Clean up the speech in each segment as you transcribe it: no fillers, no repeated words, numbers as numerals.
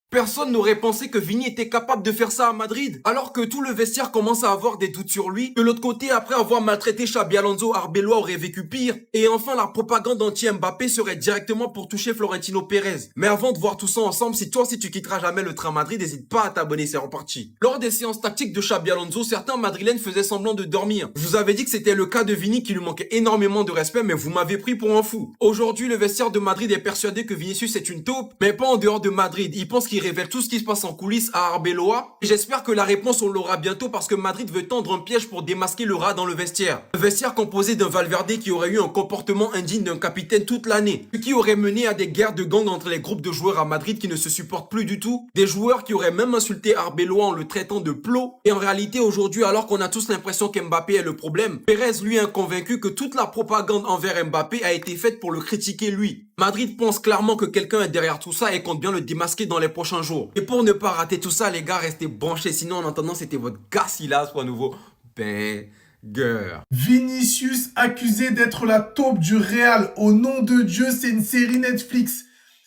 Personne n'aurait pensé que Vini était capable de faire ça à Madrid, alors que tout le vestiaire commence à avoir des doutes sur lui. De l'autre côté, après avoir maltraité Xabi Alonso, Arbeloa aurait vécu pire. Et enfin, la propagande anti-Mbappé serait directement pour toucher Florentino Pérez. Mais avant de voir tout ça ensemble, si tu quitteras jamais le train Madrid, n'hésite pas à t'abonner, c'est reparti. Lors des séances tactiques de Xabi Alonso, certains Madrilènes faisaient semblant de dormir. Je vous avais dit que c'était le cas de Vini qui lui manquait énormément de respect, mais vous m'avez pris pour un fou. Aujourd'hui, le vestiaire de Madrid est persuadé que Vinicius est une taupe, mais pas en dehors de Madrid. Il pense qu'il révèle tout ce qui se passe en coulisses à Arbeloa. J'espère que la réponse on l'aura bientôt parce que Madrid veut tendre un piège pour démasquer le rat dans le vestiaire. Le vestiaire composé d'un Valverde qui aurait eu un comportement indigne d'un capitaine toute l'année, ce qui aurait mené à des guerres de gangs entre les groupes de joueurs à Madrid qui ne se supportent plus du tout. Des joueurs qui auraient même insulté Arbeloa en le traitant de plot. Et en réalité aujourd'hui, alors qu'on a tous l'impression qu'Mbappé est le problème, Pérez lui est convaincu que toute la propagande envers Mbappé a été faite pour le critiquer lui. Madrid pense clairement que quelqu'un est derrière tout ça et compte bien le démasquer dans les prochains jours. Et pour ne pas rater tout ça, les gars, restez branchés. Sinon, en attendant, c'était votre gars Silas pour un nouveau banger. Vinicius accusé d'être la taupe du Real. Au nom de Dieu, c'est une série Netflix.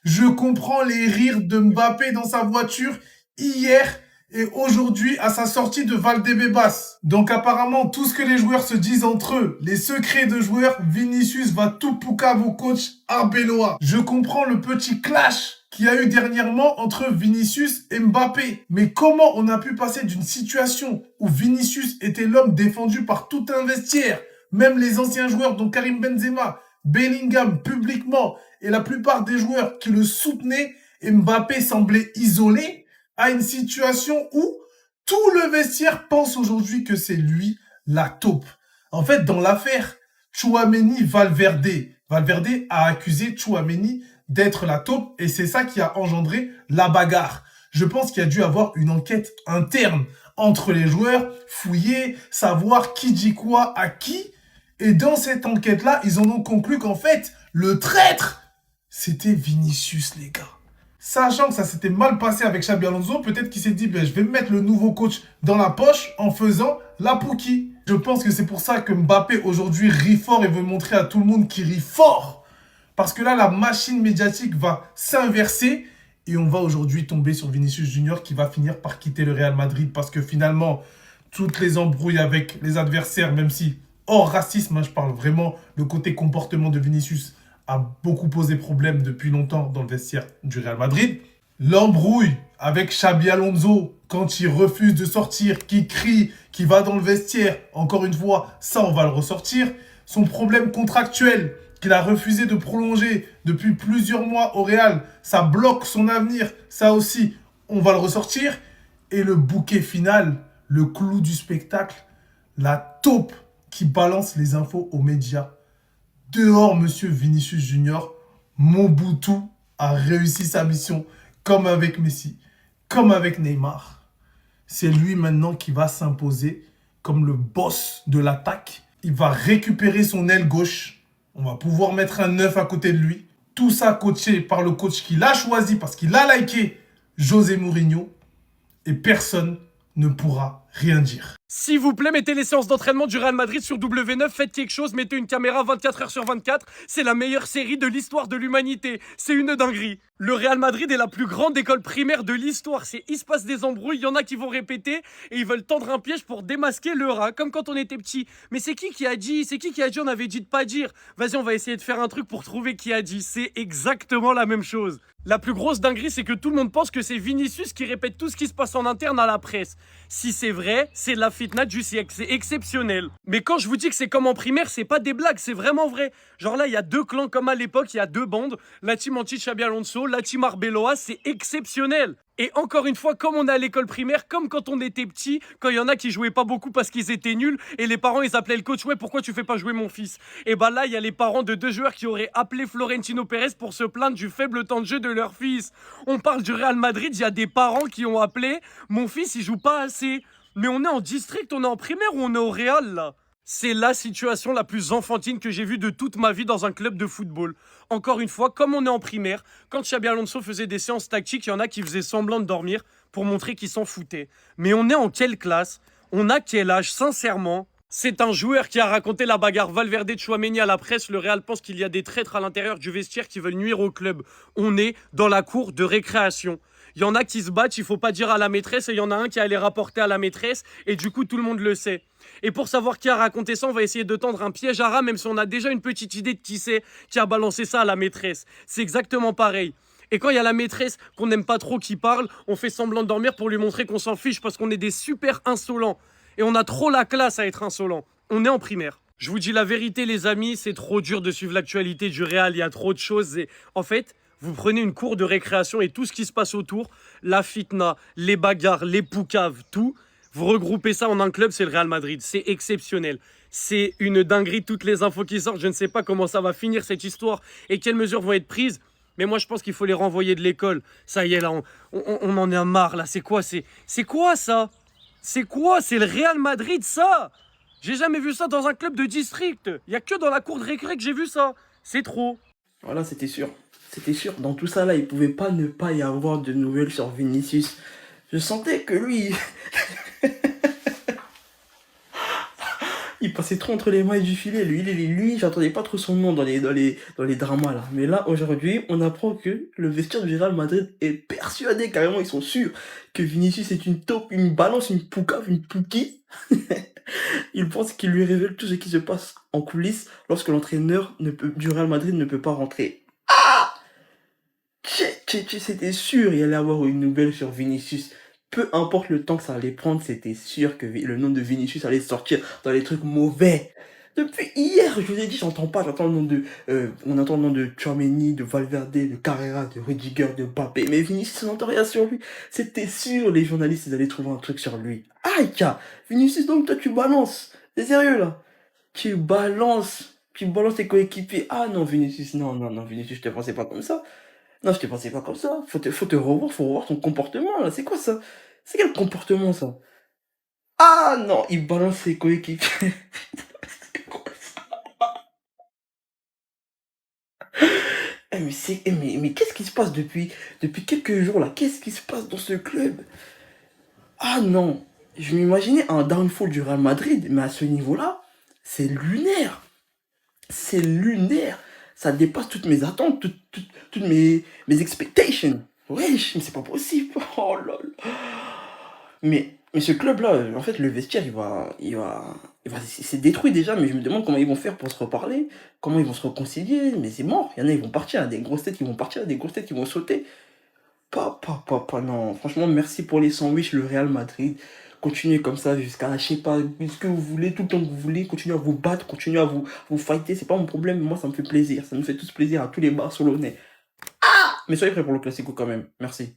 Je comprends les rires de Mbappé dans sa voiture hier et aujourd'hui à sa sortie de Valdebebas. Donc apparemment, tout ce que les joueurs se disent entre eux, les secrets de joueurs, Vinicius va tout poucave au coach Arbeloa. Je comprends le petit clash qu'il y a eu dernièrement entre Vinicius et Mbappé. Mais comment on a pu passer d'une situation où Vinicius était l'homme défendu par tout un vestiaire, même les anciens joueurs dont Karim Benzema, Bellingham publiquement et la plupart des joueurs qui le soutenaient, et Mbappé semblait isolé, à une situation où tout le vestiaire pense aujourd'hui que c'est lui la taupe. En fait, dans l'affaire Tchouaméni-Valverde, Valverde a accusé Tchouaméni d'être la taupe et c'est ça qui a engendré la bagarre. Je pense qu'il y a dû avoir une enquête interne entre les joueurs, fouiller, savoir qui dit quoi à qui. Et dans cette enquête-là, ils en ont conclu qu'en fait, le traître, c'était Vinicius, les gars. Sachant que ça s'était mal passé avec Xabi Alonso, peut-être qu'il s'est dit, je vais mettre le nouveau coach dans la poche en faisant la Pouki. Je pense que c'est pour ça que Mbappé aujourd'hui rit fort et veut montrer à tout le monde qu'il rit fort. Parce que là, la machine médiatique va s'inverser et on va aujourd'hui tomber sur Vinicius Junior qui va finir par quitter le Real Madrid parce que finalement, toutes les embrouilles avec les adversaires, même si hors racisme, je parle vraiment, le côté comportement de Vinicius a beaucoup posé problème depuis longtemps dans le vestiaire du Real Madrid. L'embrouille avec Xabi Alonso quand il refuse de sortir, qui crie, qui va dans le vestiaire, encore une fois, ça on va le ressortir. Son problème contractuel qu'il a refusé de prolonger depuis plusieurs mois au Real, ça bloque son avenir, ça aussi on va le ressortir. Et le bouquet final, le clou du spectacle, la taupe qui balance les infos aux médias. Dehors, monsieur Vinicius Junior, Mobutu a réussi sa mission, comme avec Messi, comme avec Neymar. C'est lui maintenant qui va s'imposer comme le boss de l'attaque. Il va récupérer son aile gauche. On va pouvoir mettre un 9 à côté de lui. Tout ça coaché par le coach qu'il a choisi parce qu'il a liké José Mourinho. Et personne ne pourra rien dire. S'il vous plaît, mettez les séances d'entraînement du Real Madrid sur W9, faites quelque chose, mettez une caméra 24h sur 24, c'est la meilleure série de l'histoire de l'humanité, c'est une dinguerie. Le Real Madrid est la plus grande école primaire de l'histoire, il se passe des embrouilles, il y en a qui vont répéter et ils veulent tendre un piège pour démasquer le rat, comme quand on était petit. Mais c'est qui a dit on avait dit de pas dire. Vas-y, on va essayer de faire un truc pour trouver qui a dit, c'est exactement la même chose. La plus grosse dinguerie, c'est que tout le monde pense que c'est Vinicius qui répète tout ce qui se passe en interne à la presse. Si c'est vrai, c'est la fitna du siècle, c'est exceptionnel. Mais quand je vous dis que c'est comme en primaire, c'est pas des blagues, c'est vraiment vrai. Genre là, il y a deux clans comme à l'époque, il y a deux bandes. La team anti-Xabi Alonso, la team Arbeloa, c'est exceptionnel. Et encore une fois, comme on est à l'école primaire, comme quand on était petit, quand il y en a qui jouaient pas beaucoup parce qu'ils étaient nuls, et les parents ils appelaient le coach, ouais, pourquoi tu fais pas jouer mon fils? Et bah là, il y a les parents de deux joueurs qui auraient appelé Florentino Pérez pour se plaindre du faible temps de jeu de leur fils. On parle du Real Madrid, il y a des parents qui ont appelé, mon fils il joue pas assez. Mais on est en district, on est en primaire ou on est au Real là? C'est la situation la plus enfantine que j'ai vue de toute ma vie dans un club de football. Encore une fois, comme on est en primaire, quand Xabi Alonso faisait des séances tactiques, il y en a qui faisaient semblant de dormir pour montrer qu'ils s'en foutaient. Mais on est en quelle classe? On a quel âge, sincèrement? C'est un joueur qui a raconté la bagarre Valverde-Tchouaméni à la presse. Le Real pense qu'il y a des traîtres à l'intérieur du vestiaire qui veulent nuire au club. On est dans la cour de récréation. Il y en a qui se battent, il faut pas dire à la maîtresse, et il y en a un qui a allé rapporter à la maîtresse, et du coup, tout le monde le sait. Et pour savoir qui a raconté ça, on va essayer de tendre un piège à rat, même si on a déjà une petite idée de qui c'est qui a balancé ça à la maîtresse. C'est exactement pareil. Et quand il y a la maîtresse qu'on n'aime pas trop qui parle, on fait semblant de dormir pour lui montrer qu'on s'en fiche parce qu'on est des super insolents. Et on a trop la classe à être insolent. On est en primaire. Je vous dis la vérité, les amis, c'est trop dur de suivre l'actualité du Real. Il y a trop de choses. Et en fait, vous prenez une cour de récréation et tout ce qui se passe autour, la fitna, les bagarres, les poucaves, tout, vous regroupez ça en un club, c'est le Real Madrid. C'est exceptionnel. C'est une dinguerie, toutes les infos qui sortent. Je ne sais pas comment ça va finir cette histoire et quelles mesures vont être prises. Mais moi, je pense qu'il faut les renvoyer de l'école. Ça y est, là, on en a marre, là. C'est quoi, ça? C'est quoi? C'est le Real Madrid, ça? J'ai jamais vu ça dans un club de district. Il y a que dans la cour de récré que j'ai vu ça. C'est trop. Voilà, c'était sûr. C'était sûr. Dans tout ça là, il pouvait pas ne pas y avoir de nouvelles sur Vinicius. Je sentais que lui, il passait trop entre les mailles du filet. Lui, j'entendais pas trop son nom dans les dramas là. Mais là, aujourd'hui, on apprend que le vestiaire du Real Madrid est persuadé, carrément, ils sont sûrs que Vinicius est une taupe, une balance, une poucave, une pouki. Ils pensent qu'il lui révèle tout ce qui se passe en coulisses lorsque l'entraîneur du Real Madrid ne peut pas rentrer. C'était sûr, il y allait avoir une nouvelle sur Vinicius. Peu importe le temps que ça allait prendre, c'était sûr que le nom de Vinicius allait sortir dans les trucs mauvais. Depuis hier, je vous ai dit, j'entends le nom on entend le nom de Tchouaméni, de Valverde, de Carrera, de Rudiger, de Mbappé, mais Vinicius, on n'entend rien sur lui. C'était sûr, les journalistes, ils allaient trouver un truc sur lui. Aïe, Vinicius, donc toi, tu balances. T'es sérieux, là? Tu balances tes coéquipiers. Ah non, Vinicius, non, Vinicius, je te pensais pas comme ça. Non, je te pensais pas comme ça. Faut te revoir, faut revoir ton comportement, là. C'est quoi ça? C'est quel comportement, ça? Ah non, il balance ses coéquipiers. Mais qu'est-ce qui se passe depuis quelques jours, là? Qu'est-ce qui se passe dans ce club? Ah non, je m'imaginais un downfall du Real Madrid, mais à ce niveau-là, c'est lunaire. C'est lunaire. Ça dépasse toutes mes attentes, toutes mes expectations. Wesh, mais c'est pas possible. Oh là là. Mais ce club-là, en fait, le vestiaire, c'est détruit déjà, mais je me demande comment ils vont faire pour se reparler, comment ils vont se réconcilier, mais c'est mort. Il y en a, ils vont partir, il y a des grosses têtes qui vont partir, il y a des grosses têtes qui vont sauter. Non. Franchement, merci pour les sandwichs, le Real Madrid. Continuez comme ça jusqu'à, je sais pas, ce que vous voulez, tout le temps que vous voulez. Continuez à vous battre, continuez à vous fighter. C'est pas mon problème, moi, ça me fait plaisir. Ça nous fait tous plaisir à tous les Barcelonais. Mais soyez prêts pour le Classico quand même. Merci.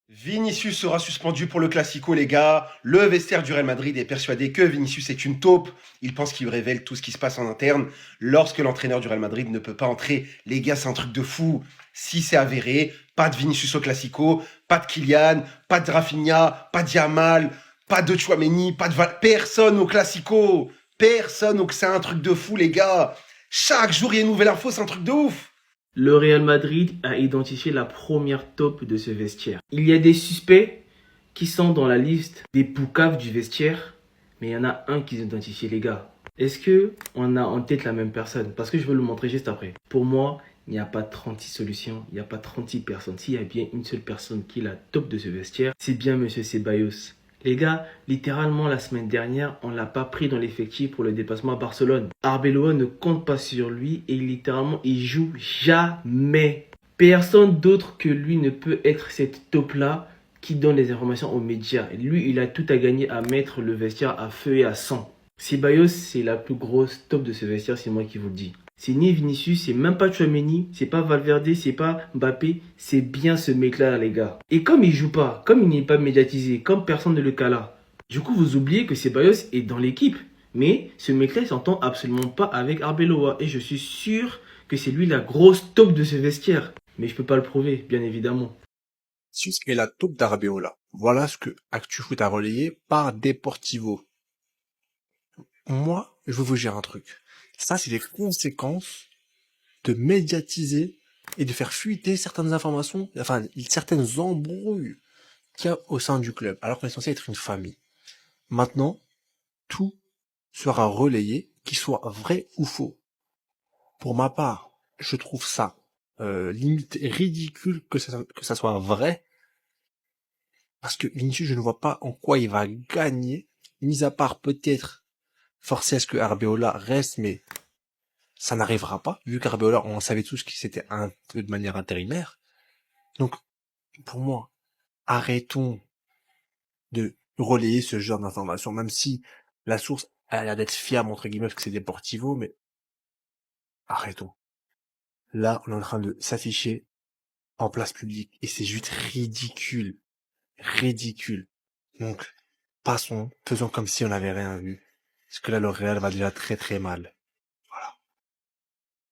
Vinicius sera suspendu pour le Classico, les gars. Le vestiaire du Real Madrid est persuadé que Vinicius est une taupe. Il pense qu'il révèle tout ce qui se passe en interne. Lorsque l'entraîneur du Real Madrid ne peut pas entrer, les gars, c'est un truc de fou. Si c'est avéré, pas de Vinicius au Classico, pas de Kylian, pas de Rafinha, pas de Yamal, pas de Tchouaméni, personne au Classico. Personne, c'est un truc de fou, les gars. Chaque jour, il y a une nouvelle info, c'est un truc de ouf. Le Real Madrid a identifié la première taupe de ce vestiaire. Il y a des suspects qui sont dans la liste des poucaves du vestiaire, mais il y en a un qu'ils ont identifié, les gars. Est-ce que on a en tête la même personne? Parce que je vais le montrer juste après. Pour moi, il n'y a pas 36 solutions, il n'y a pas 36 personnes. S'il y a bien une seule personne qui est la taupe de ce vestiaire, c'est bien Monsieur Ceballos. Les gars, littéralement la semaine dernière, on l'a pas pris dans l'effectif pour le déplacement à Barcelone. Arbeloa ne compte pas sur lui et littéralement il joue jamais. Personne d'autre que lui ne peut être cette taupe-là qui donne les informations aux médias. Lui, il a tout à gagner à mettre le vestiaire à feu et à sang. Ceballos, c'est la plus grosse taupe de ce vestiaire, c'est moi qui vous le dis. C'est ni Vinicius, c'est même pas Tchouaméni, c'est pas Valverde, c'est pas Mbappé, c'est bien ce mec-là, les gars. Et comme il joue pas, comme il n'est pas médiatisé, comme personne ne le cala, du coup vous oubliez que Ceballos est dans l'équipe. Mais ce mec-là, il s'entend absolument pas avec Arbeloa. Et je suis sûr que c'est lui la grosse taupe de ce vestiaire. Mais je peux pas le prouver, bien évidemment. Vinicius est la taupe d'Arbeola. Voilà ce que ActuFoot a relayé par Deportivo. Moi, je veux vous dire un truc. Ça, c'est les conséquences de médiatiser et de faire fuiter certaines informations, enfin, certaines embrouilles qu'il y a au sein du club, alors qu'on est censé être une famille. Maintenant, tout sera relayé, qu'il soit vrai ou faux. Pour ma part, je trouve ça limite ridicule que ça soit vrai, Parce que Vinicius, je ne vois pas en quoi il va gagner, mis à part peut-être forcer à ce que Arbeloa reste, mais ça n'arrivera pas, vu qu'Arbeola, on savait tous que c'était un peu de manière intérimaire. Donc, pour moi, arrêtons de relayer ce genre d'informations, même si la source a l'air d'être fiable, entre guillemets, parce que c'est Deportivo, mais arrêtons. Là, on est en train de s'afficher en place publique, et c'est juste ridicule. Ridicule. Donc, passons, faisons comme si on n'avait rien vu. Parce que là, le Real va déjà très très mal.